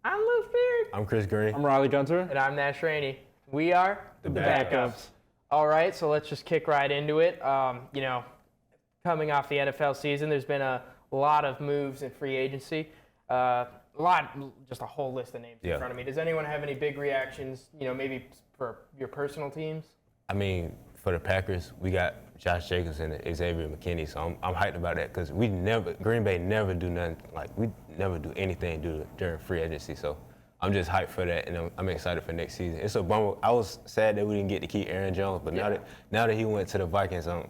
I'm Luke Beard. I'm Chris Green. I'm Riley Gunter. And I'm Nash Rainey. We are The Backups. All right, so let's just kick right into it. Coming off the NFL season, there's been a lot of moves in free agency. Just a whole list of names in front of me. Does anyone have any big reactions, maybe for your personal teams? I mean, for the Packers, we got Josh Jacobs and Xavier McKinney, so I'm hyped about that because Green Bay never do nothing, we never do anything during free agency, so I'm just hyped for that, and I'm excited for next season. It's a bummer. I was sad that we didn't get to keep Aaron Jones, but now that he went to the Vikings, I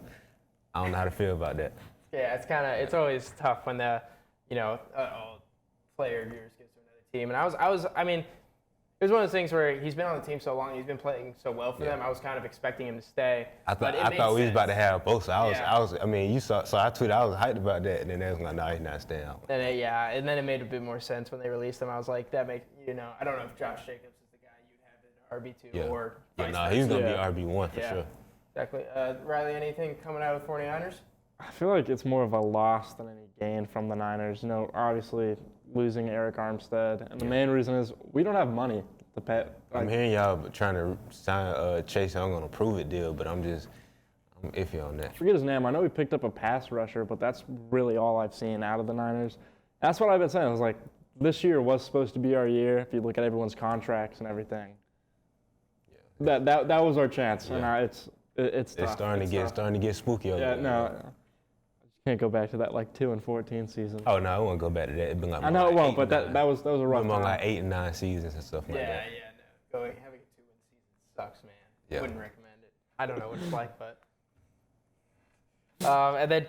don't know how to feel about that. Yeah, it's always tough when the, player of yours gets to another team. And it was one of those things where he's been on the team so long, he's been playing so well for them. I was kind of expecting him to stay. I thought we was about to have both. So you saw. So I tweeted, I was hyped about that, and then they was like, "No, he's not staying." And then it made a bit more sense when they released him. I was like, that makes I don't know if Josh Jacobs is the guy you'd have at RB2 or. He's gonna be RB1 for sure. Exactly. Riley, anything coming out of the 49ers? I feel like it's more of a loss than any gain from the Niners. Obviously losing Eric Armstead, and the main reason is we don't have money to pay. I'm hearing y'all trying to sign Chase Young on a prove-it deal, but I'm iffy on that. I forget his name. I know we picked up a pass rusher, but that's really all I've seen out of the Niners. That's what I've been saying. I was like, this year was supposed to be our year if you look at everyone's contracts and everything. Yeah. That was our chance, and now it's tough. starting to get spooky over there. No. I just can't go back to that 2-14 season. Oh no, I won't go back to that. It's been I know it won't, but that was a rough time. Like 8 and 9 seasons and stuff like that. No. Having a 2-win season sucks, man. Yeah. Wouldn't recommend it. I don't know what it's like, but. And then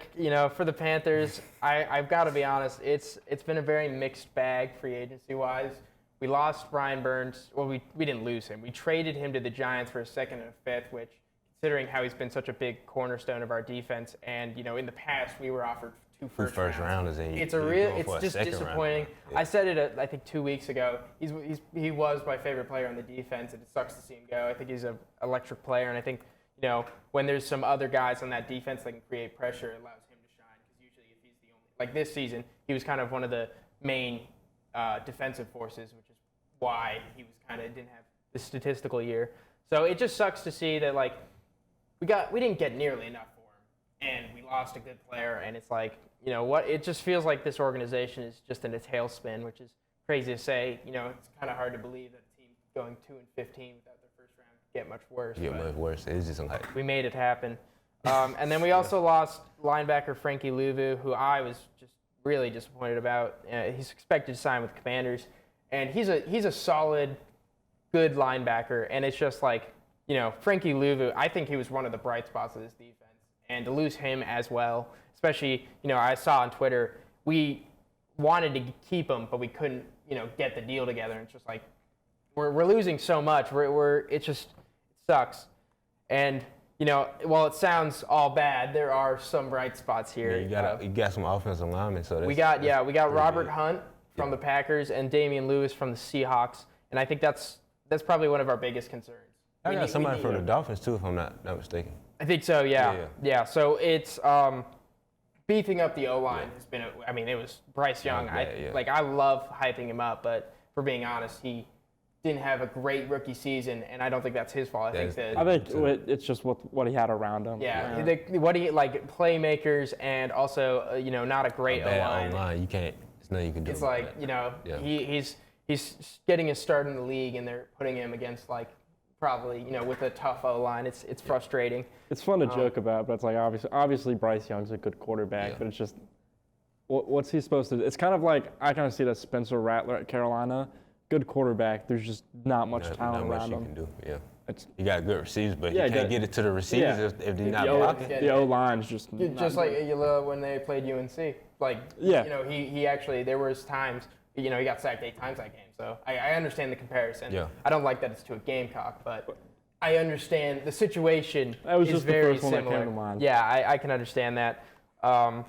for the Panthers, I've got to be honest. It's been a very mixed bag free agency wise. We lost Brian Burns. Well, we didn't lose him. We traded him to the Giants for a second and a fifth, which, considering how he's been such a big cornerstone of our defense, and in the past we were offered two first rounders. It's just disappointing. Yeah. I said it I think 2 weeks ago. He was my favorite player on the defense, and it sucks to see him go. I think he's an electric player, and I think when there's some other guys on that defense that can create pressure, it allows him to shine. Because usually if he's the only this season, he was kind of one of the main defensive forces, which is why he was didn't have the statistical year. So it just sucks to see that we didn't get nearly enough for him, and we lost a good player, and it's it just feels like this organization is just in a tailspin, which is crazy to say. It's kind of hard to believe that a team going 2-15 without their first round get much worse. Much worse. It's just we made it happen. And then we also lost linebacker Frankie Louvu, who I was just really disappointed about. He's expected to sign with the Commanders, and he's a solid, good linebacker, and it's just Frankie Louvu, I think he was one of the bright spots of this defense. And to lose him as well, especially, I saw on Twitter, we wanted to keep him, but we couldn't, get the deal together. And it's just we're losing so much. It sucks. And, while it sounds all bad, there are some bright spots here. Yeah, you got some offensive linemen. So we got Robert Hunt from the Packers and Damian Lewis from the Seahawks. And I think that's probably one of our biggest concerns. I got somebody from the Dolphins, too, if I'm not mistaken. I think so, yeah. So it's beefing up the O-line has been, it was Bryce Young. I love hyping him up, but for being honest, he didn't have a great rookie season, and I don't think that's his fault. I think it's just what he had around him. Yeah. Playmakers and also, not a great O-line. O-line. You can't, there's nothing you can do. It's he's getting his start in the league, and they're putting him against, probably, with a tough O-line. It's frustrating. It's fun to joke about, but it's obviously Bryce Young's a good quarterback, but it's just, what's he supposed to do? It's kind of like, I kind of see that Spencer Rattler at Carolina, good quarterback. There's just not much talent around him. Not much you can do, you got good receivers, but you can't get it to the receivers if they're not blocking. The O-line's just like when they played UNC. He actually, there was times, he got sacked 8 times that game. So I understand the comparison. Yeah. I don't like that it's to a Gamecock, but I understand the situation is very similar. That came to mind. Yeah, I can understand that. And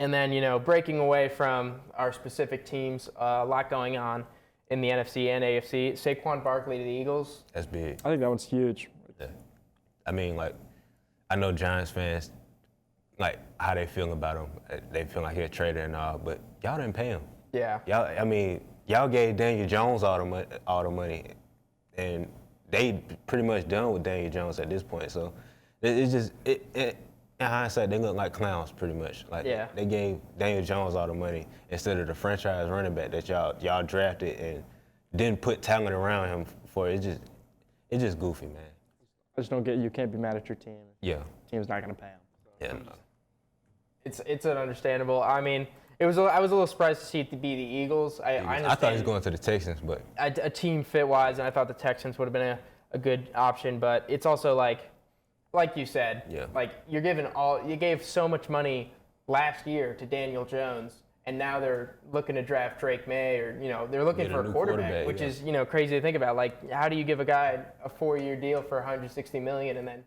then, breaking away from our specific teams, a lot going on in the NFC and AFC. Saquon Barkley to the Eagles. That's big. I think that one's huge. Yeah. I know Giants fans, how they feel about him. They feel like he's a traitor and all, but y'all didn't pay him. Yeah. y'all gave Daniel Jones all the money, and they pretty much done with Daniel Jones at this point. So it's just in hindsight, they look like clowns pretty much. Like they gave Daniel Jones all the money instead of the franchise running back that y'all drafted and didn't put talent around him for. It's just goofy, man. I just don't get you can't be mad at your team. Yeah. Team's not gonna pay him. Yeah. No. It's an understandable. I mean, I was a little surprised to see it be the Eagles. I thought he was going to the Texans, but a team fit wise, and I thought the Texans would have been a good option. But it's also like you said, like you gave so much money last year to Daniel Jones, and now they're looking to draft Drake May, or they're looking for a quarterback, which is crazy to think about. Like, how do you give a guy a 4-year deal for $160 million, and then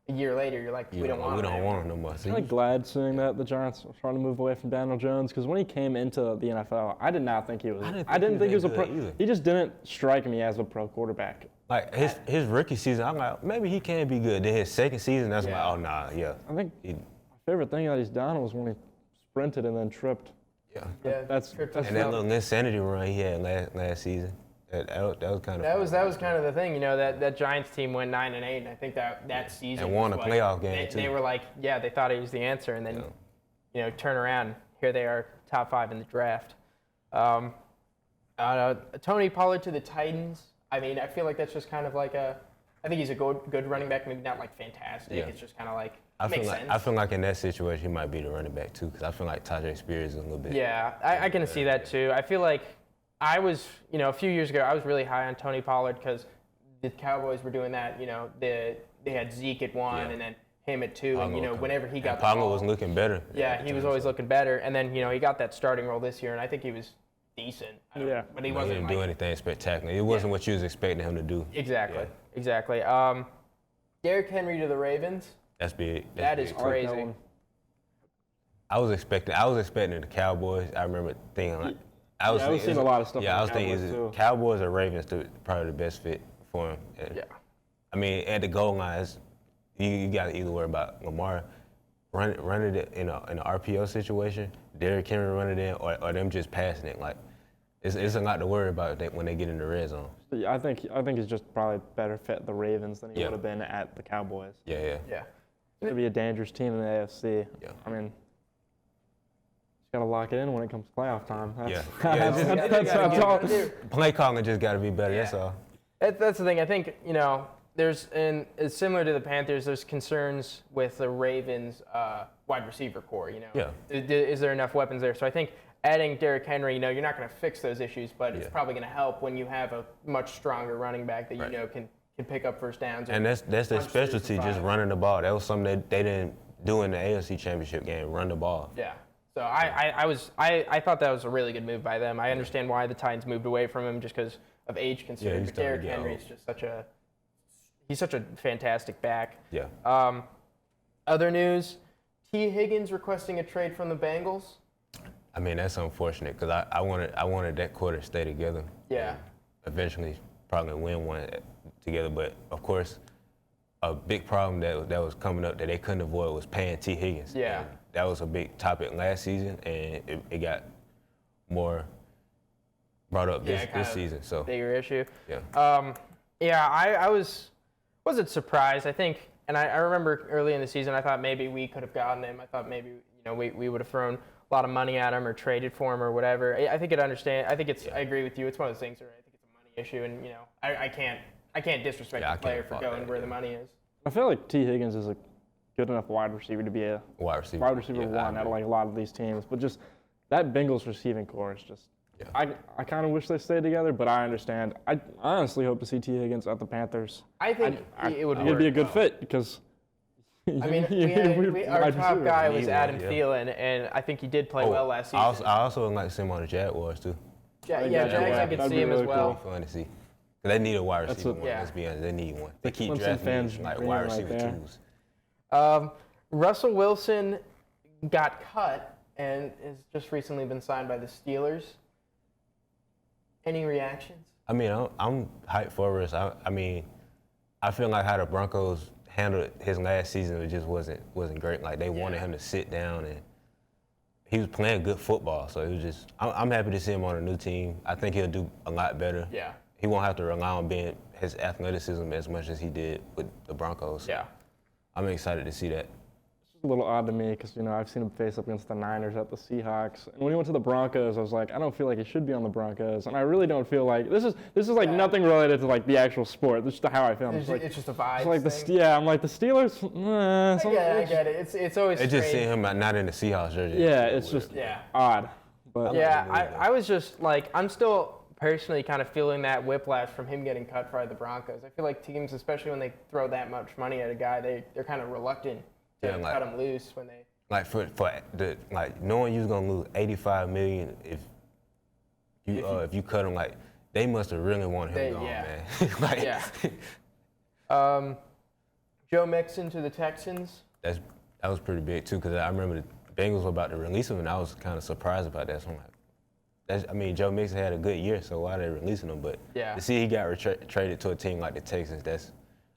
a year later you're like, we don't want him no more. I'm really glad seeing that the Giants are trying to move away from Daniel Jones, because when he came into the NFL, I did not think he was. I didn't think he was a pro. Either. He just didn't strike me as a pro quarterback. Like his rookie season, I'm like, maybe he can be good. Then his second season, that's like, oh nah, yeah. I think my favorite thing that he's done was when he sprinted and then tripped. Yeah. That's and that little insanity run he had last season. That was kind of. That was kind of the thing, that Giants team went 9-8, and I think that season. And won a playoff game too. They were like, they thought he was the answer, and then turn around, here they are, top 5 in the draft. Tony Pollard to the Titans. I mean, I feel like that's just kind of like I think he's a good running back, maybe not like fantastic. Yeah. It's just kind of like makes sense. I feel like in that situation he might be the running back too, because I feel like Tajay Spears is a little bit. Yeah, I can see that too. I feel like I was, a few years ago, I was really high on Tony Pollard because the Cowboys were doing that. They had Zeke at 1 and then him at 2, and whenever he got the Pollard ball, was looking better. Yeah, he was always looking better, and then he got that starting role this year, and I think he was decent. But he wasn't. He didn't do anything spectacular. It wasn't what you was expecting him to do. Exactly. Derrick Henry to the Ravens. That's big. That is crazy. I was expecting the Cowboys. I remember thinking like. I was seeing a lot of stuff. Yeah, I was thinking Cowboys or Ravens probably the best fit for him. And, I mean, at the goal line, you got to either worry about Lamar running it in an RPO situation, Derrick Henry running it in, or them just passing it. Like, it's a lot to worry about when they get in the red zone. Yeah, I think he's just probably better fit at the Ravens than he would have been at the Cowboys. Yeah. It's gonna be a dangerous team in the AFC. Yeah. I mean. Got to lock it in when it comes to playoff time. That's all. Play calling just got to be better. That's all. That's the thing. I think it's similar to the Panthers. There's concerns with the Ravens' wide receiver core. Is there enough weapons there? So I think adding Derrick Henry, you're not going to fix those issues, but it's probably going to help when you have a much stronger running back that can pick up first downs. And that's their specialty, just running the ball. That was something that they didn't do in the AFC Championship game. Run the ball. Yeah. So I thought that was a really good move by them. I understand why the Titans moved away from him just because of age concerns. But Derrick Henry is just such a fantastic back. Yeah. Other news, T. Higgins requesting a trade from the Bengals. I mean, that's unfortunate because I wanted that quarter to stay together. Yeah. Eventually, probably win one together, but of course, a big problem that was coming up that they couldn't avoid was paying T. Higgins. Yeah. And that was a big topic last season, and it got more brought up this season. So bigger issue. Yeah. I wasn't surprised. I think, and I remember early in the season, I thought maybe we could have gotten him. I thought maybe we would have thrown a lot of money at him or traded for him or whatever. I think I agree with you. It's one of those things where I think it's a money issue, and I can't disrespect the player for going where the money is. I feel like T. Higgins is a good enough wide receiver to be a wide receiver one at like a lot of these teams, but just that Bengals receiving core is just. Yeah. I kind of wish they stayed together, but I understand. I honestly hope to see T. Higgins at the Panthers. I think it would be a good fit because. I mean, our top guy was Adam Thielen, and I think he did play well last season. I also would like to see him on the Jaguars too. Jags, I could see him as well. Fun to see. They need a wide receiver one. Let's be honest, they need one. They keep drafting like wide receiver twos. Russell Wilson got cut and has just recently been signed by the Steelers. Any reactions? I mean, I'm hyped for us. I mean, I feel like how the Broncos handled his last season, it just wasn't great. Like they wanted him to sit down he was playing good football. So it was just, I'm happy to see him on a new team. I think he'll do a lot better. Yeah. He won't have to rely on his athleticism as much as he did with the Broncos. Yeah. I'm excited to see that. It's a little odd to me because, I've seen him face up against the Niners at the Seahawks. And when he went to the Broncos, I was like, I don't feel like he should be on the Broncos. And I really don't feel like, this is like nothing related to like the actual sport. This is just how I feel. It's just a vibe. It's like I'm like the Steelers. I get it. It's always It just strange. seeing him not in the Seahawks jersey. Yeah, it's just odd. But I was just like, I'm still personally kind of feeling that whiplash from him getting cut by the Broncos. I feel like teams, especially when they throw that much money at a guy, they're kind of reluctant to cut him loose when they. Like for knowing you was gonna lose $85 million if you cut him, like they must have really wanted him gone, man. Joe Mixon to the Texans. That was pretty big too, because I remember the Bengals were about to release him, and I was kind of surprised about that. So I'm like, Joe Mixon had a good year, so why are they releasing him? But to see he got traded to a team like the Texans,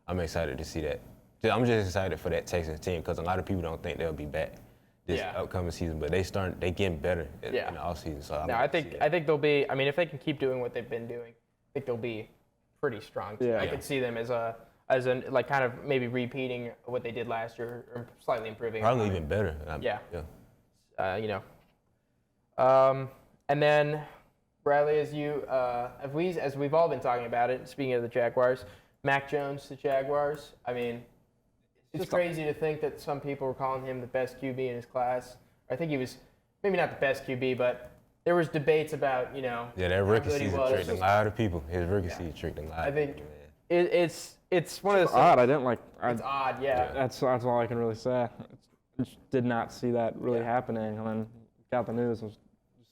I'm excited to see that. I'm just excited for that Texans team because a lot of people don't think they'll be back this upcoming season, but they getting better in the offseason. So I think they'll be. I mean, if they can keep doing what they've been doing, I think they'll be pretty strong. I could see them as like kind of maybe repeating what they did last year or slightly improving. Probably even better. And then Bradley, as we've all been talking about it. Speaking of the Jaguars, Mac Jones to Jaguars. I mean, it's crazy to think that some people were calling him the best QB in his class. I think he was maybe not the best QB, but there was debates about Yeah, that rookie season tricked a lot of people. His rookie season tricked a lot. I think it's one of those. Odd. I didn't like. It's odd. Yeah. That's all I can really say. I just did not see that really happening, and then got the news. It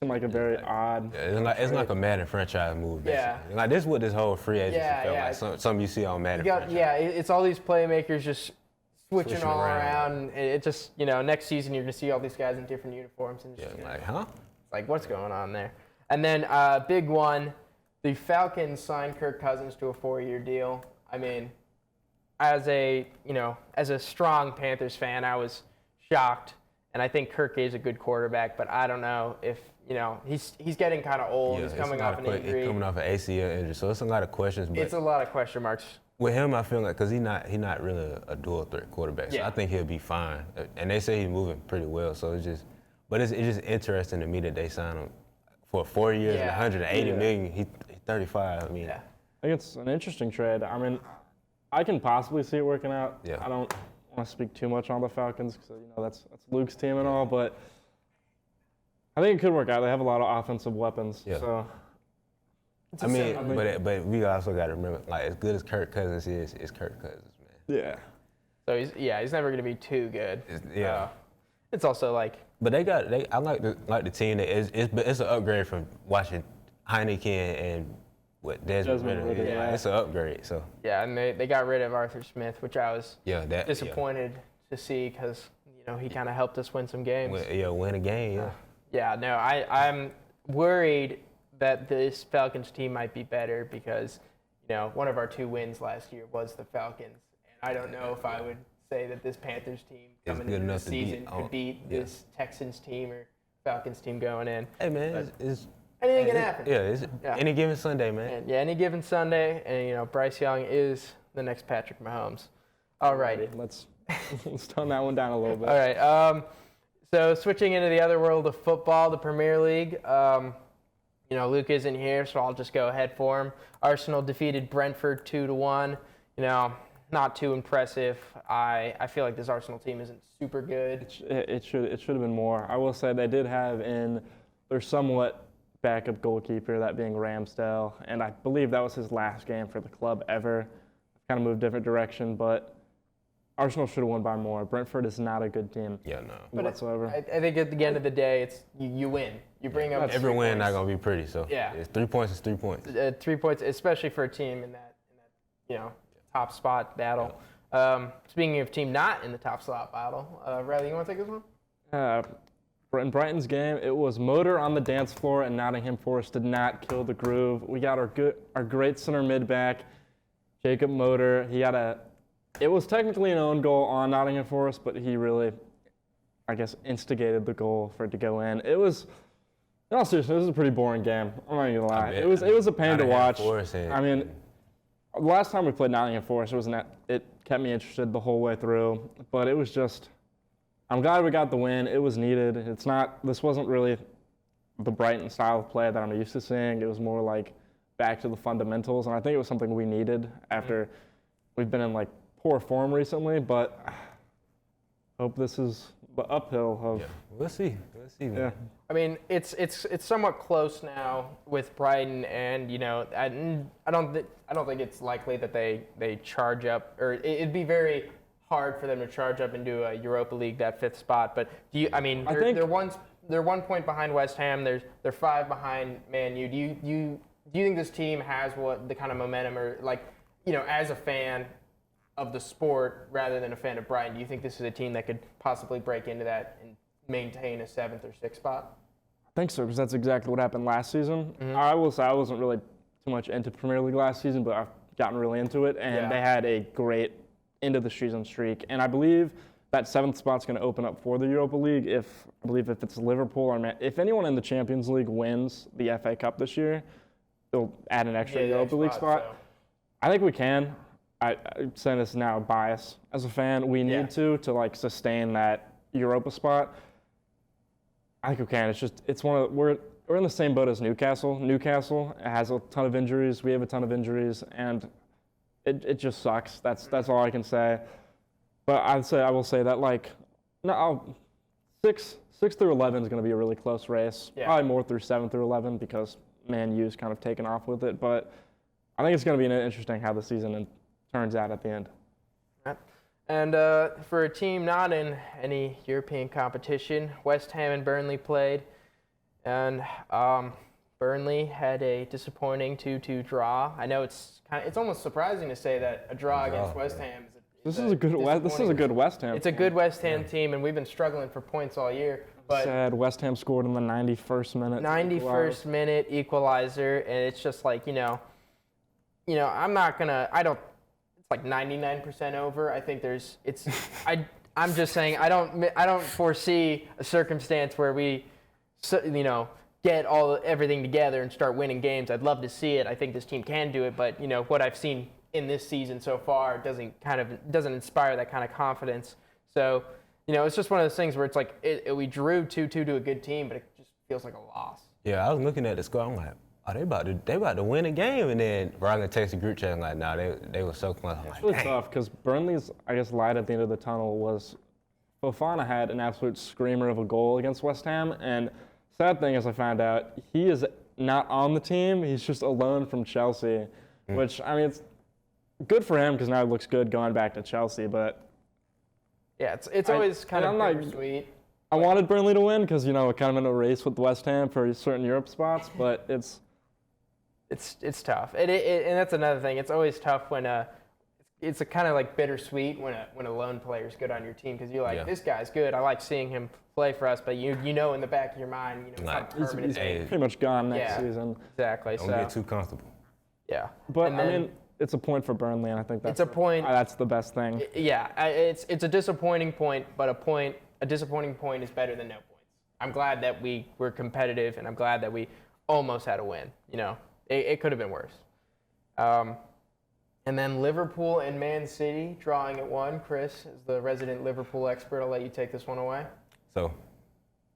seemed like a very odd. Yeah, it's like a Madden franchise move, basically. Like this is what this whole free agency felt like. Something you see on Madden. It's all these playmakers just switching all around. It just next season you're gonna see all these guys in different uniforms and just, like what's going on there? And then big one, the Falcons signed Kirk Cousins to a 4-year deal. I mean, as a strong Panthers fan, I was shocked, and I think Kirk is a good quarterback, but I don't know if he's getting kind of old. He's coming off an injury. He's coming off an ACL injury, so it's a lot of questions. But it's a lot of question marks. With him, I feel like because he's not really a dual threat quarterback, so I think he'll be fine. And they say he's moving pretty well, so it's just interesting to me that they signed him for 4 years and $180 million. He's 35. I mean, I think it's an interesting trade. I mean, I can possibly see it working out. Yeah. I don't want to speak too much on the Falcons because that's Luke's team and all, but I think it could work out. They have a lot of offensive weapons. Yeah. So. But we also got to remember, like, as good as Kirk Cousins is, it's Kirk Cousins, man. Yeah. So he's never going to be too good. It's also like. But I like the team that it's an upgrade from watching Heineken and Desmond Ritter. It's an upgrade. So. Yeah, and they got rid of Arthur Smith, which I was disappointed to see because he kind of helped us win some games. Win a game. I'm worried that this Falcons team might be better because, one of our 2 wins last year was the Falcons. And I don't know if I would say that this Panthers team coming into the season could beat this Texans team or Falcons team going in. Hey, man, anything can happen. Any given Sunday, man. And, any given Sunday. And, Bryce Young is the next Patrick Mahomes. All righty. Let's tone that one down a little bit. All right. So switching into the other world of football, the Premier League. Luke isn't here, so I'll just go ahead for him. Arsenal defeated Brentford 2-1. Not too impressive. I feel like this Arsenal team isn't super good. It should have been more. I will say they did have in their somewhat backup goalkeeper, that being Ramsdale, and I believe that was his last game for the club ever. Kind of moved a different direction, but Arsenal should have won by more. Brentford is not a good team whatsoever. I think at the end of the day, it's you win. You bring up every win not gonna be pretty. So it's 3 points is 3 points. 3 points, especially for a team in that top spot battle. Speaking of team not in the top slot battle, Riley, you want to take this one? In Brighton's game, it was motor on the dance floor, and Nottingham Forest did not kill the groove. We got our great center mid back, Jacob Motor. It was technically an own goal on Nottingham Forest, but he really I guess, instigated the goal for it to go in. It was, no, seriously, it was a pretty boring game. I'm not gonna lie. It was a pain to watch. I mean, the last time we played Nottingham Forest, it kept me interested the whole way through. But it was just, I'm glad we got the win. It was needed. This wasn't really the Brighton style of play that I'm used to seeing. It was more like back to the fundamentals, and I think it was something we needed after we've been in like poor form recently. But hope this is the uphill of. Yeah. We'll see. Yeah. I mean, it's somewhat close now with Brighton, and I don't think it's likely that they charge up, or it'd be very hard for them to charge up into a Europa League, that 5th spot. But they're 1 point behind West Ham. They're 5 behind Man U. Do you think this team has the kind of momentum, or as a fan of the sport rather than a fan of Brighton, do you think this is a team that could possibly break into that and maintain a 7th or 6th spot? I think so, because that's exactly what happened last season. Mm-hmm. I will say I wasn't really too much into Premier League last season, but I've gotten really into it, and they had a great end of the season streak. And I believe that 7th spot's going to open up for the Europa League if it's Liverpool or if anyone in the Champions League wins the FA Cup this year, they'll add an extra Europa League spot. So. I think we can. I'm saying this now, bias as a fan. We need to sustain that Europa spot. I think we can. We're in the same boat as Newcastle. Newcastle has a ton of injuries. We have a ton of injuries, and it just sucks. That's all I can say. But I will say that 6 through 11 is going to be a really close race. Yeah. Probably more through 7 through 11 because Man U's kind of taken off with it. But I think it's going to be interesting how the season turns out at the end. And for a team not in any European competition, West Ham and Burnley played, and Burnley had a disappointing 2-2 draw. I know it's almost surprising to say that a draw against West Ham is a good West Ham. It's a good West Ham team, and we've been struggling for points all year. But sad. West Ham scored in the 91st minute. 91st minute equalizer, and it's just I'm not gonna. I don't. Like 99% over. I think I'm just saying I don't foresee a circumstance where we get everything together and start winning games. I'd love to see it. I think this team can do it, but what I've seen in this season so far doesn't inspire that kind of confidence. So it's just one of those things where it's we drew 2-2 to a good team, but it just feels like a loss. Yeah, I was looking at the score. I'm like, oh, they about to win a game, and then Ryan texted the group chat and nah, they were so close. It's really tough because Burnley's light at the end of the tunnel was Fofana had an absolute screamer of a goal against West Ham, and sad thing is I found out he is not on the team. He's just a loan from Chelsea, which it's good for him because now it looks good going back to Chelsea. But yeah, it's always kind of bittersweet. I wanted Burnley to win because we're kind of in a race with West Ham for certain Europe spots, but It's tough, and that's another thing. It's always tough when it's a kind of bittersweet when a lone player is good on your team because you're this guy's good. I like seeing him play for us, but in the back of your mind, he's pretty much gone next season. Exactly. Don't get too comfortable. Yeah, but it's a point for Burnley, and I think that's That's the best thing. Yeah, it's a disappointing point, but a disappointing point is better than no points. I'm glad that we were competitive, and I'm glad that we almost had a win. It could have been worse. And then Liverpool and Man City drawing at 1. Chris, as the resident Liverpool expert, I'll let you take this one away. So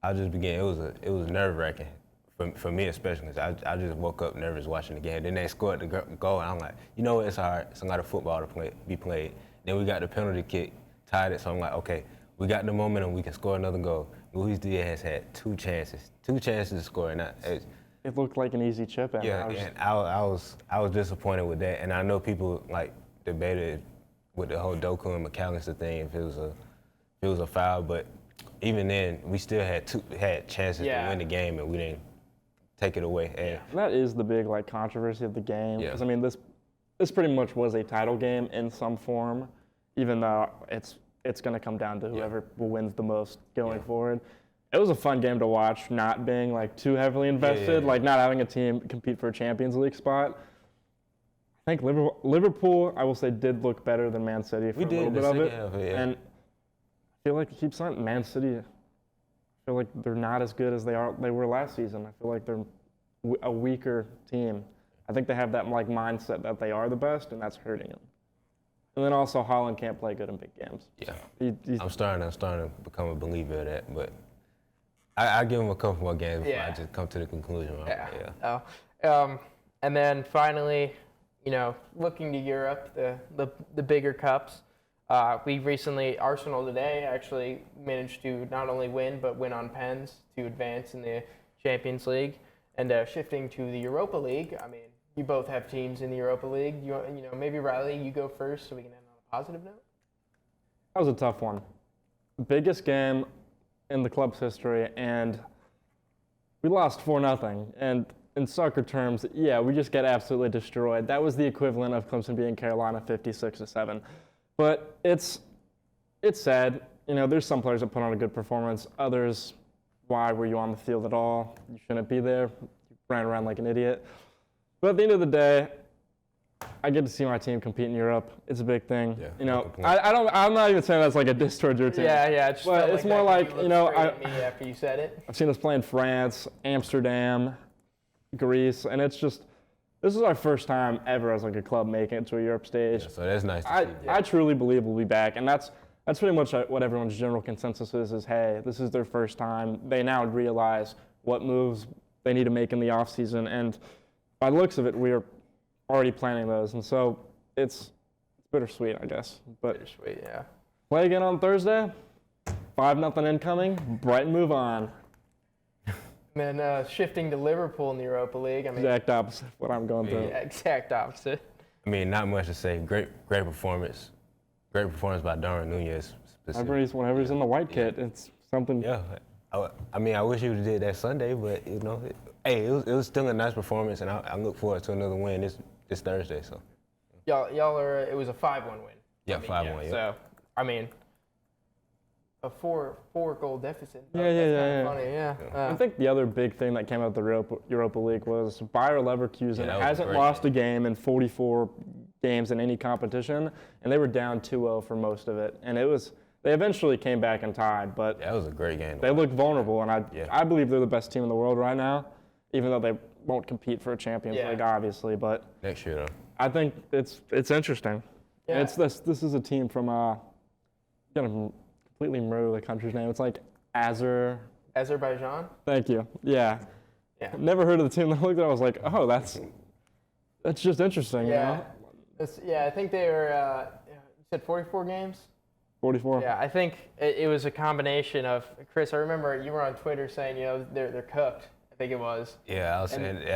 I'll just begin. It was nerve-wracking for me especially because I just woke up nervous watching the game. Then they scored the goal, and I'm like, it's hard. It's a lot of football to be played. Then we got the penalty kick, tied it, so I'm like, okay, we got the momentum. We can score another goal. Luis Diaz had 2 chances to score, and it looked like an easy chip. Yeah, I was disappointed with that, and I know people debated with the whole Doku and McAllister thing if it was a foul, but even then we still had chances to win the game, and we didn't take it away. And that is the big controversy of the game. Because this pretty much was a title game in some form, even though it's going to come down to whoever wins the most going forward. It was a fun game to watch, not being too heavily invested, not having a team compete for a Champions League spot. I think Liverpool, I will say, did look better than Man City for a little bit of it. And I feel like it keeps on Man City. feel like they're not as good as they were last season. I feel like they're a weaker team. I think they have that like mindset that they are the best, and that's hurting them. And then also Holland can't play good in big games. Yeah, I'm starting to become a believer of that, but I give him a couple more games before I just come to the conclusion. And then finally, looking to Europe, the bigger cups. We recently, Arsenal today actually managed to not only win, but win on pens to advance in the Champions League. And shifting to the Europa League, I mean, you both have teams in the Europa League. Maybe Riley, you go first so we can end on a positive note. That was a tough one. Biggest game in the club's history, and we lost 4-0. And in soccer terms, we just get absolutely destroyed. That was the equivalent of Clemson beating Carolina 56-7. But it's sad. There's some players that put on a good performance. Others, why were you on the field at all? You shouldn't be there. You ran around like an idiot. But at the end of the day, I get to see my team compete in Europe. It's a big thing. Yeah, I'm not even saying that's like a diss towards your team. Yeah. It's more like, me after you said it. I've seen us play in France, Amsterdam, Greece, and it's just, this is our first time ever as like a club making it to a Europe stage. Yeah, so that's nice to see. I truly believe we'll be back, and that's pretty much what everyone's general consensus is, hey, this is their first time. They now realize what moves they need to make in the offseason, and by the looks of it, we are already planning those, and so it's bittersweet, I guess. But bittersweet, yeah. Play again on Thursday, 5-0 incoming, Brighton move on. And then shifting to Liverpool in the Europa League. I mean, exact opposite of what I'm going through. Yeah, exact opposite. I mean, not much to say. Great performance. Great performance by Darwin Nunez. Whenever he's in the white kit, it's something. Yeah. I mean, I wish he would have did that Sunday, but it was still a nice performance, and I look forward to another win this Thursday. So. Y'all are. It was a 5-1 win. Yeah, 5-1. Yeah. So I mean, a four goal deficit. Yeah. Funny, yeah. I think the other big thing that came out of the Europa League was Bayer Leverkusen hasn't lost a game in 44 games in any competition, and they were down 2-0 for most of it. And they eventually came back and tied, but that was a great game. They look vulnerable, and I believe they're the best team in the world right now, even though they won't compete for a Champions League, obviously. But next year, though. I think it's interesting. Yeah. And this is a team from completely remember the country's name. It's like Azerbaijan. Thank you. Yeah. Never heard of the team. I looked at it, I was like, oh, that's just interesting. Yeah. I think they were. You said 44 games. 44. Yeah, I think it was a combination of Chris. I remember you were on Twitter saying they're cooked. I think it was. Yeah, I was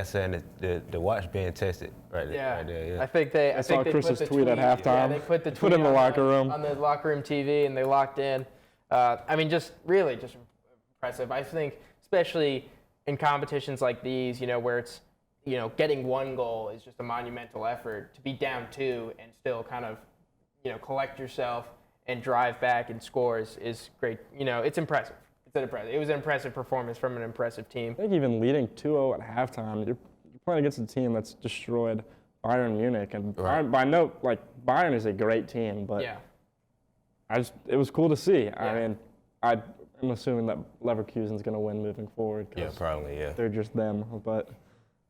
saying the watch being tested right there. Yeah. I think they. I saw Chris's tweet at halftime. Yeah, they put the tweet in the locker room on the locker room TV, and they locked in. I mean, just impressive. I think, especially in competitions like these, where it's, getting one goal is just a monumental effort. To be down 2 and still kind of, collect yourself and drive back and score is great. It's impressive. It was an impressive performance from an impressive team. I think even leading 2-0 at halftime, you're playing against a team that's destroyed Bayern Munich, and Bayern is a great team, but it was cool to see. Yeah. I mean, I'm assuming that Leverkusen's going to win moving forward. Yeah, probably. Yeah, they're just them, but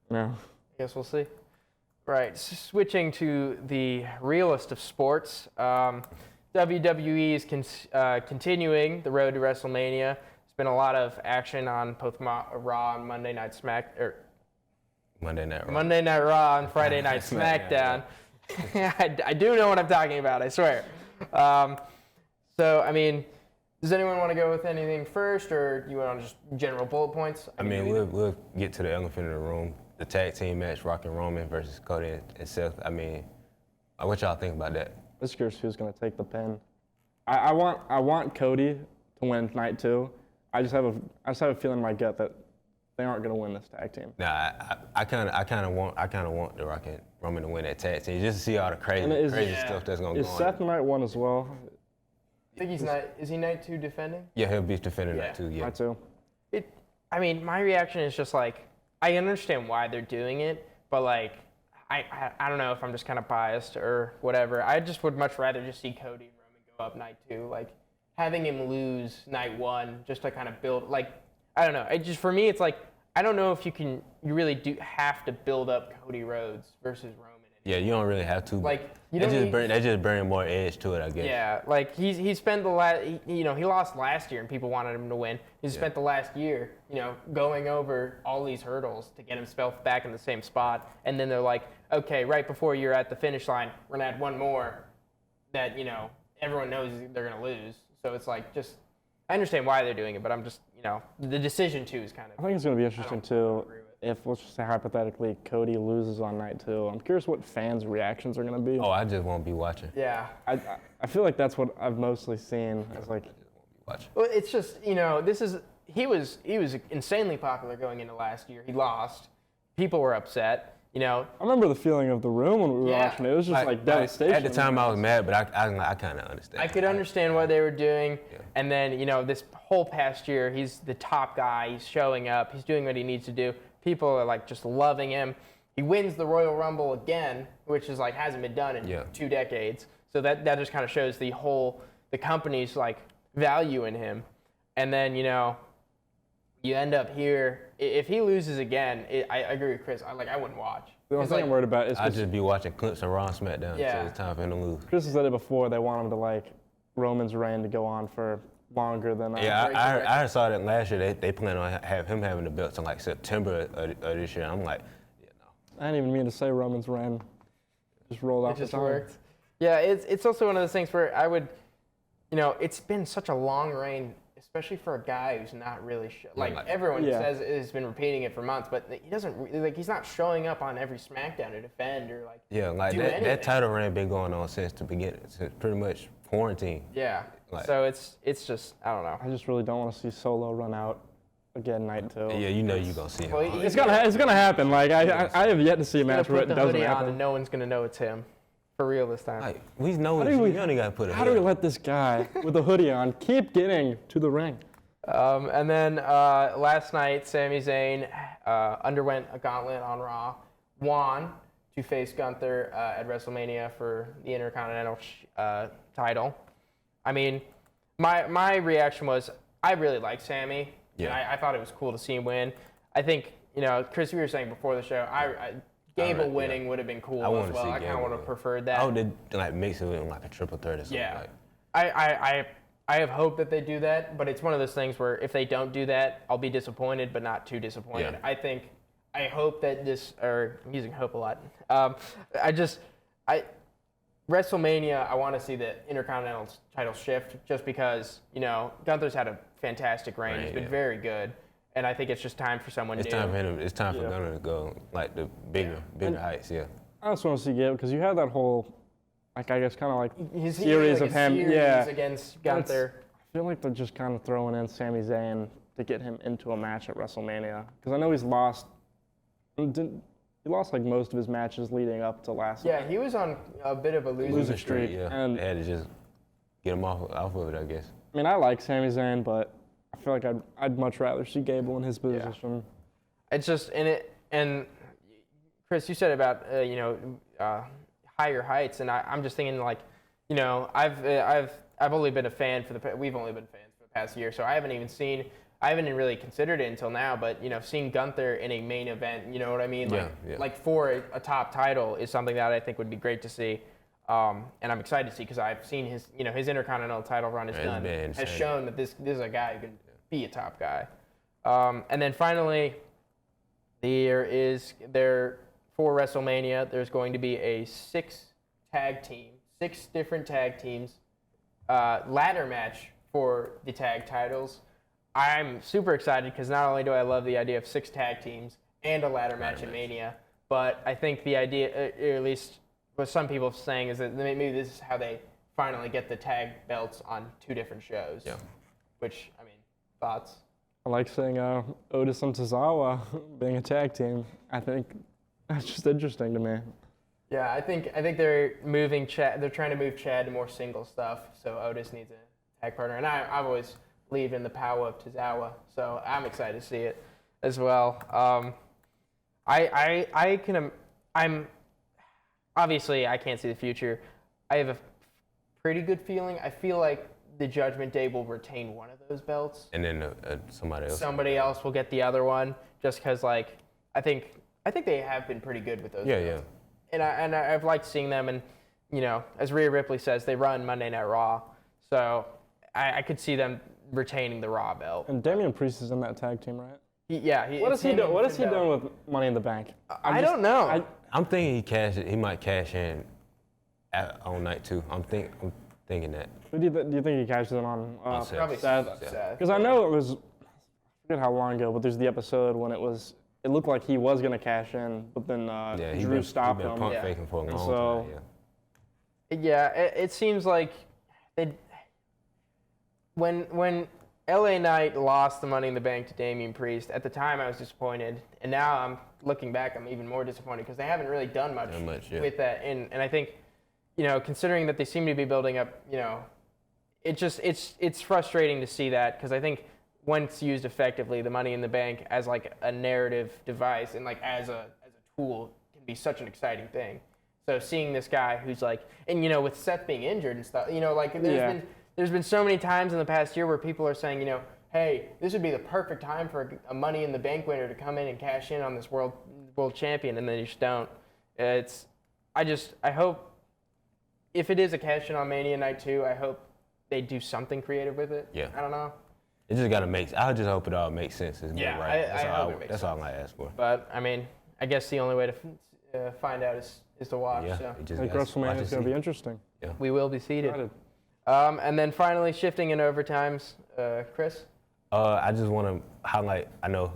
no. I guess we'll see. Right, switching to the realest of sports. WWE is continuing the road to WrestleMania. There's been a lot of action on both Raw and Monday Night Raw and Friday Night SmackDown. I do know what I'm talking about, I swear. So, I mean, does anyone want to go with anything first, or you want to just general bullet points? I mean, we'll get to the elephant in the room. The tag team match, Rock and Roman versus Cody and Seth. I mean, what y'all think about that? I'm curious who's going to take the pin. I want Cody to win night 2. I just have a feeling in my gut that they aren't going to win this tag team. Nah, I kind of want the Rock and Roman to win that tag team just to see all the crazy stuff that's going to go on. Is Seth night 1 as well? I think is he night 2 defending? Yeah, he'll be defending night 2. Yeah. Night 2. I mean, my reaction is just like, I understand why they're doing it, but like, I don't know if I'm just kind of biased or whatever. I just would much rather just see Cody and Roman go up night 2. Like, having him lose night one just to kind of build, like, I don't know. It just, for me, it's like, I don't know if you really do have to build up Cody Rhodes versus Roman. Yeah, you don't really have to. Like, you that don't just bring more edge to it, I guess. Yeah, like he spent the last, he lost last year and people wanted him to win. He spent the last year, going over all these hurdles to get himself back in the same spot. And then they're like, okay, right before you're at the finish line, we're gonna add one more that, everyone knows they're gonna lose. So it's like, just, I understand why they're doing it, but I'm just, the decision too is kind of. I think it's going to be interesting too if, let's just say hypothetically, Cody loses on night 2. I'm curious what fans' reactions are going to be. Oh, I just won't be watching. Yeah. I feel like that's what I've mostly seen. It's like, I just won't be watching. Well, it's just, he was insanely popular going into last year. He lost. People were upset. I remember the feeling of the room when we were watching it. It was just like devastation. At the time, I was mad, but I kind of understand. I could understand what they were doing. Yeah. And then, this whole past year, he's the top guy. He's showing up. He's doing what he needs to do. People are like just loving him. He wins the Royal Rumble again, which is like hasn't been done in 2 decades. So that just kind of shows the company's like value in him. And then, you end up here. If he loses again, I agree with Chris. I wouldn't watch. The only thing I'm worried about is I'd just be watching clips of Raw and SmackDown until it's time for him to lose. Chris has said it before. They want him to Roman's reign to go on for longer than. I saw that last year. They plan on him having the belts in like September of this year. I'm like, yeah, no. I didn't even mean to say Roman's reign. Just rolled off the tongue. It just worked. Yeah, it's also one of those things where I would, it's been such a long reign, especially for a guy who's not really everyone says has been repeating it for months, but he doesn't he's not showing up on every SmackDown to defend or do anything. That title reign been going on since the beginning, since pretty much quarantine. Yeah. So it's just, I don't know. I just really don't want to see Solo run out again night 2. Yeah, you're gonna see him. It's gonna happen. Like I have yet to see a match where it doesn't happen. And no one's gonna know it's him. For real this time. Like, we know you only gotta put it. How do we let this guy with a hoodie on keep getting to the ring? And then last night, Sami Zayn underwent a gauntlet on Raw, won to face Gunther at WrestleMania for the Intercontinental title. I mean, my reaction was I really like Sami. Yeah. And I thought it was cool to see him win. I think, Chris, you were saying before the show, Gable winning would have been cool as well. I kind of would have preferred that. I would mix it with like a triple threat or something. Yeah. I have hope that they do that, but it's one of those things where if they don't do that, I'll be disappointed, but not too disappointed. Yeah. I hope that I'm using hope a lot. WrestleMania, I want to see the Intercontinental title shift just because, Gunther's had a fantastic reign. He's been very good. And I think it's just time for someone new. It's time for Gunner to go like the bigger heights. Yeah. I just want to see Gable because you had that whole, I guess, kind of like series of him. Against Gunther. I feel like they're just kind of throwing in Sami Zayn to get him into a match at WrestleMania because I know he's lost. He lost like most of his matches leading up to last. Yeah, he was on a bit of a losing streak. Yeah, and they had to just get him off of it, I guess. I mean, I like Sami Zayn, but I feel like I'd much rather see Gable in his position. Yeah. It's just and Chris, you said about higher heights, and I'm just thinking like, I've only been a fan we've only been fans for the past year, so I haven't even really considered it until now. But seeing Gunther in a main event, you know what I mean? Like for a top title is something that I think would be great to see. And I'm excited to see because I've seen his Intercontinental title run has shown that this is a guy who can be a top guy. And then finally, for WrestleMania, there's going to be a 6 different tag teams ladder match for the tag titles. I'm super excited because not only do I love the idea of 6 tag teams and a ladder match in Mania, but I think the idea, or at least what some people are saying, is that maybe this is how they finally get the tag belts on 2 different shows. Yeah. Which, I mean, thoughts? I like seeing Otis and Tozawa being a tag team. I think that's just interesting to me. Yeah, I think they're moving Chad. They're trying to move Chad to more single stuff. So Otis needs a tag partner, and I've always believed in the power of Tozawa. So I'm excited to see it as well. I'm obviously I can't see the future. I have a pretty good feeling. I feel like the Judgment Day will retain one of those belts. And then somebody else. Somebody else will get the other one, just because like I think they have been pretty good with those. Yeah, belts. And I've liked seeing them, and as Rhea Ripley says, they run Monday Night Raw, so I could see them retaining the Raw belt. And Damian Priest is in that tag team, right? What is he doing? What is he doing with Money in the Bank? I don't know. I'm thinking he might cash in on night 2. I'm thinking that. Who do you think he cashes in on? Seth. Probably Seth. Seth. Because I know it was, I forget how long ago, but there's the episode when it looked like he was going to cash in, but then Drew stopped him. He's been pump faking for a long time. Yeah, it seems like when LA Knight lost the Money in the Bank to Damian Priest, at the time I was disappointed, and now I'm looking back, I'm even more disappointed because they haven't really done much with that. And I think, considering that they seem to be building up, it's frustrating to see that, because I think once used effectively, the Money in the Bank as like a narrative device and like as a tool can be such an exciting thing. So seeing this guy who's like, and with Seth being injured and stuff, there's been so many times in the past year where people are saying, hey, this would be the perfect time for a Money in the Bank winner to come in and cash in on this world champion, and then you just don't. I hope if it is a cash in on Mania Night 2, I hope they do something creative with it. Yeah. I don't know. It just gotta I just hope it all makes sense. It's Yeah, right. That's all I ask for. But I mean, I guess the only way to find out is to watch. Yeah. So. I think WrestleMania is going to be interesting. Yeah. We will be seated. And then finally, shifting in overtimes, Chris? I just want to highlight, I know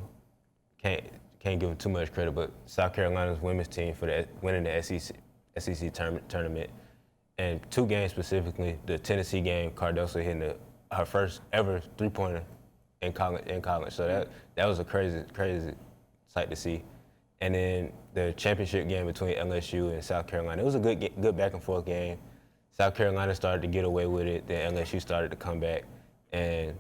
can't give them too much credit, but South Carolina's women's team for winning the SEC tournament. And 2 games specifically, the Tennessee game, Cardoso hitting her first ever 3-pointer in college. So that was a crazy sight to see. And then the championship game between LSU and South Carolina, it was a good back and forth game. South Carolina started to get away with it, then LSU started to come back. And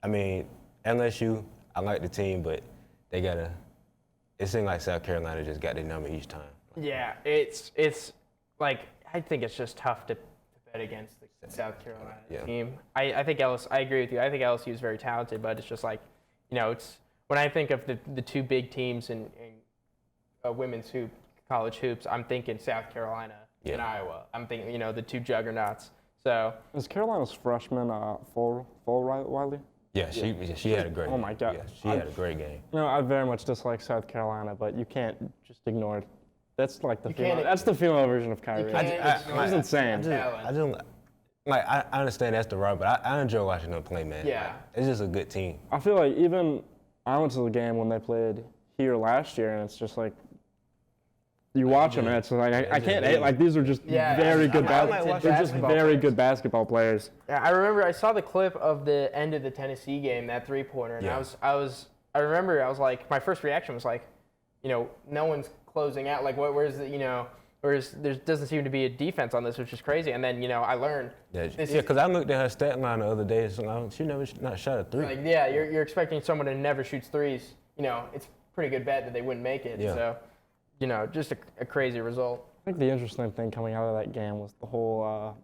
I mean, LSU, I like the team, but it seemed like South Carolina just got their number each time. Yeah, it's like, I think it's just tough to bet against the South Carolina team. I agree with you. I think LSU is very talented, but it's just like, it's when I think of the 2 big teams in women's college hoops, I'm thinking South Carolina and Iowa. I'm thinking, the 2 juggernauts. So is Carolina's freshman full Wiley? Yeah, she had a great game. Oh my God. Yeah, she had a great game. I very much dislike South Carolina, but you can't just ignore it. That's like that's the female version of Kyrie. It's insane. I understand that's the right, but I enjoy watching them play, man. Yeah. It's just a good team. I feel like even I went to the game when they played here last year, and it's just like you watch them, and it's like I can't hate. Like these are just very good. They're just very good basketball players. Yeah, I remember I saw the clip of the end of the Tennessee game, that 3-pointer, and I remember I was like, my first reaction was like, no one's closing out. Like, where's there doesn't seem to be a defense on this, which is crazy. And then I learned. Because I looked at her stat line the other day. So she never not shot a 3. Like, yeah, you're expecting someone who never shoots threes. It's a pretty good bet that they wouldn't make it. Yeah. So, just a crazy result. I think the interesting thing coming out of that game was the whole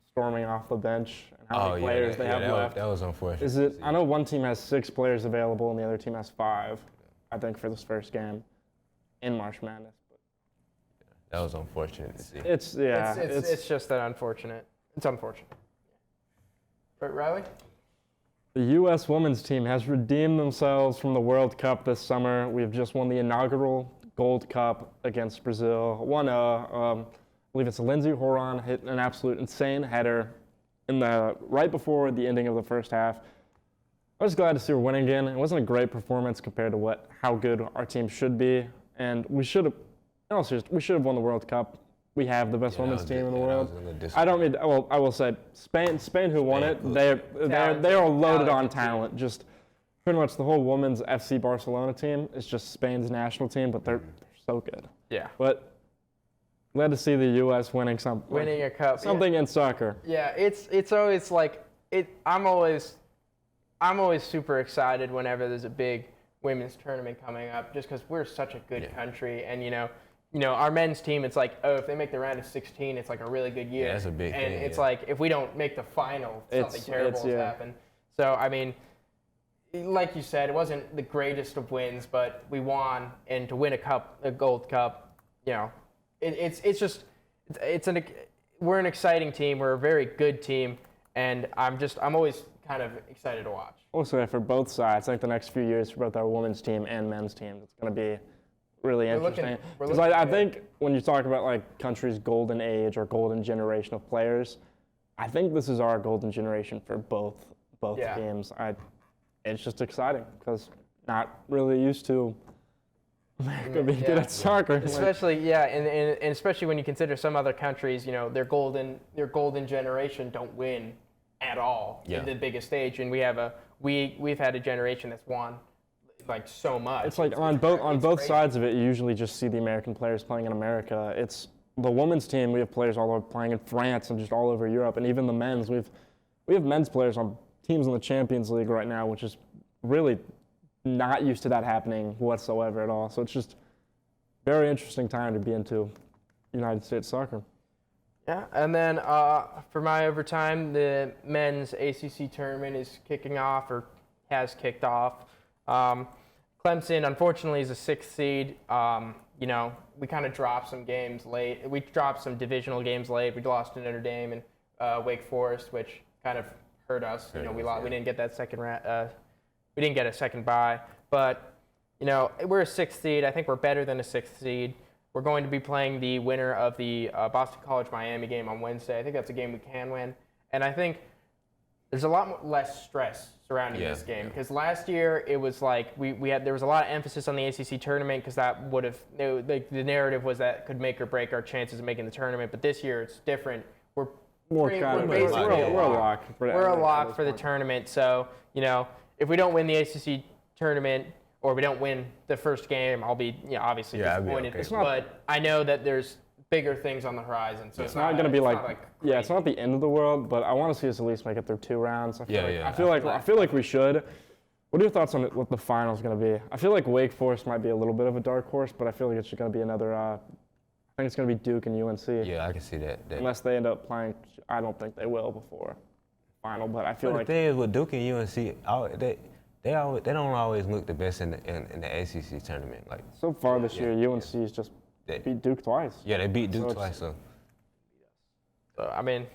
storming off the bench and how many players they have left. That was unfortunate. I know one team has 6 players available and the other team has 5. I think for this first game in March Madness. That was unfortunate to see. It's just that unfortunate. It's unfortunate. But Riley? The U.S. women's team has redeemed themselves from the World Cup this summer. We have just won the inaugural Gold Cup against Brazil. I believe it's Lindsey Horan hit an absolute insane header right before the ending of the first half. I was glad to see her win again. It wasn't a great performance compared to how good our team should be, and we should have won the World Cup. We have the best women's team in the world. I will say Spain who won it. They are loaded on talent. Just pretty much the whole women's FC Barcelona team is just Spain's national team, but they're so good. Yeah. But glad to see the U.S. winning a cup. Something in soccer. Yeah, it's always like it. I'm always super excited whenever there's a big women's tournament coming up, just because we're such a good country, and our men's team, it's like, oh, if they make the round of 16, it's like a really good year. Yeah, that's a big and thing. it's yeah. like, if we don't make the final, something terrible has happened. So, I mean, like you said, it wasn't the greatest of wins, but we won, and to win a gold cup, we're an exciting team. We're a very good team, and I'm always kind of excited to watch. Also, for both sides, I think the next few years for both our women's team and men's teams, it's going to be really interesting. Because I think when you talk about like country's golden age or golden generation of players, I think this is our golden generation for both teams. It's just exciting because not really used to America being good at soccer. Especially, and especially when you consider some other countries, their golden generation don't win at all in the biggest stage, and we've had a generation that's won like so much. It's like on both sides of it, you usually just see the American players playing in America. It's the women's team. We have players all over playing in France and just all over Europe, and even the men's. We have men's players on teams in the Champions League right now, which is really not used to that happening whatsoever at all. So it's just very interesting time to be into United States soccer. Yeah, and then for my overtime, the men's ACC tournament is kicking off or has kicked off. Clemson, unfortunately, is a 6th seed. We kind of dropped some games late. We dropped some divisional games late. We lost to Notre Dame and Wake Forest, which kind of hurt us. We didn't get that second round. We didn't get a second bye. But we're a 6th seed. I think we're better than a 6th seed. We're going to be playing the winner of the Boston College-Miami game on Wednesday. I think that's a game we can win. And I think there's a lot less stress surrounding this game because last year it was like there was a lot of emphasis on the ACC tournament because that would have the narrative was that could make or break our chances of making the tournament. But this year it's different. We're a lock for the tournament. So if we don't win the ACC tournament, or we don't win the first game, I'll be obviously disappointed. Okay. But I know that there's bigger things on the horizon. So it's not going to be it's not the end of the world, but I want to see us at least make it through 2 rounds. I feel like we should. What are your thoughts on what the final's going to be? I feel like Wake Forest might be a little bit of a dark horse, but I feel like it's going to be another. I think it's going to be Duke and UNC. Yeah, I can see that. Unless they end up playing, I don't think they will before final. But I feel like the thing is with Duke and UNC, they don't always look the best in the ACC tournament. Like so far this year, UNC's just beat Duke twice. Yeah, they beat Duke twice. So I mean,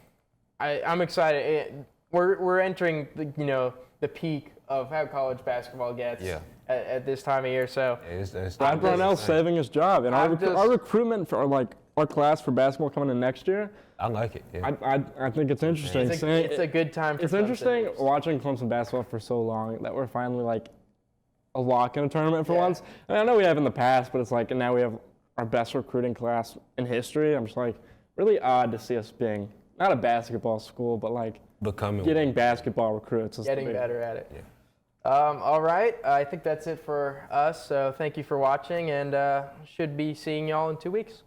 I'm excited. We're entering the peak of how college basketball gets at this time of year. So Brad Brownell's saving his job, and our recruitment for our class for basketball coming in next year. I like it. Yeah. I think it's interesting. It's a good time for It's interesting watching Clemson basketball for so long that we're finally like a lock in a tournament for once. And I know we have in the past, but it's like, and now we have our best recruiting class in history. I'm just like, really odd to see us being not a basketball school, but like getting basketball recruits. Getting better at it. Yeah. All right. I think that's it for us. So thank you for watching, and should be seeing y'all in 2 weeks.